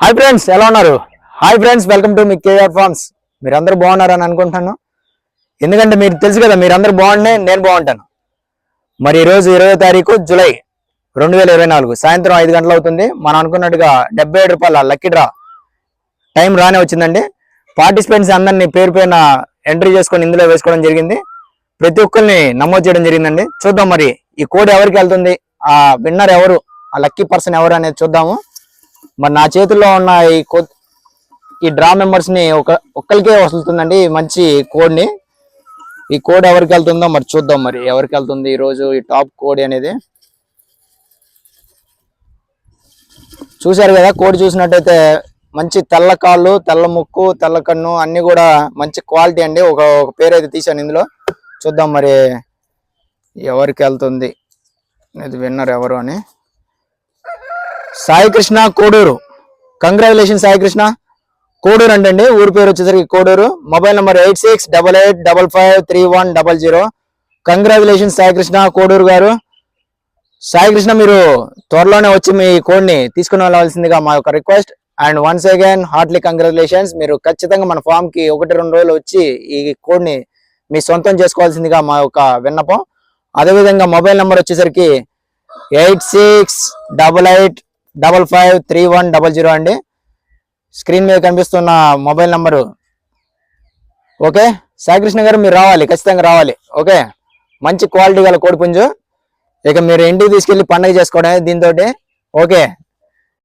Hi friends, ఎలా ఉన్నారు? Hi friends, welcome to మీ కేఆర్ ఫార్మ్స్. మీరందరూ బాగున్నారని అనుకుంటున్నాను. ఎందుకంటే మీరు తెలుసు కదా, మీరందరూ బాగుంటే నేను బాగుంటాను. మరి ఈరోజు 20వ తారీఖు జూలై 2024 సాయంత్రం 5 గంటలు అవుతుంది. మనం అనుకున్నట్టుగా 77 రూపాయల లక్కీ డ్రా టైం రానే వచ్చిందండి. పార్టిసిపెంట్స్ అందరినీ పేరు పైన ఎంట్రీ చేసుకొని ఇందులో వేసుకోవడం జరిగింది. ప్రతి ఒక్కరిని నమోదు చేయడం జరిగిందండి. చూద్దాం మరి ఈ కోడ్ ఎవరికి వెళ్తుంది, ఆ విన్నర్ ఎవరు, ఆ లక్కీ పర్సన్ ఎవరు అనేది చూద్దాము. మరి నా చేతుల్లో ఉన్న ఈ డ్రా మెంబర్స్ ని ఒక్కరికే వస్తుందండి మంచి కోడ్ ని. ఈ కోడ్ ఎవరికి వెళ్తుందో మరి చూద్దాం. మరి ఎవరికి వెళ్తుంది ఈ రోజు ఈ టాప్ కోడ్ అనేది. చూశారు కదా, కోడ్ చూసినట్టయితే మంచి తెల్ల కాళ్ళు, తెల్ల ముక్కు, తెల్ల కన్ను అన్ని కూడా మంచి క్వాలిటీ అండి. ఒక పేరు అయితే తీసాను ఇందులో. చూద్దాం మరి ఎవరికి వెళ్తుంది, ఇది విన్నర్ ఎవరు అని. సాయి కృష్ణ కోడూరు, కంగ్రాచులేషన్ సాయి కృష్ణ. కోడూరు అంటండి, ఊరి పేరు వచ్చేసరికి Koduru. Mobile number 8688553100. Congratulation Sai Krishna Koduru గారు. సాయి కృష్ణ, మీరు త్వరలోనే వచ్చి మీ కోడ్ ని తీసుకుని వెళ్ళవలసిందిగా మా యొక్క request. And once again Hartley congratulations. మీరు ఖచ్చితంగా మన ఫామ్ కి 1-2 రోజులు వచ్చి ఈ కోడ్ ని మీ సొంతం చేసుకోవాల్సిందిగా మా యొక్క విన్నపం. అదేవిధంగా మొబైల్ నెంబర్ వచ్చేసరికి 8688553100 అండి. స్క్రీన్ మీద కనిపిస్తున్న mobile number. Okay Sai Krishna గారు, మీరు రావాలి, ఖచ్చితంగా రావాలి. ఓకే, మంచి క్వాలిటీ గల కోడి పుంజు. ఇక మీరు ఇంటికి తీసుకెళ్లి పండుగ చేసుకోవడం దీంతో. ఓకే,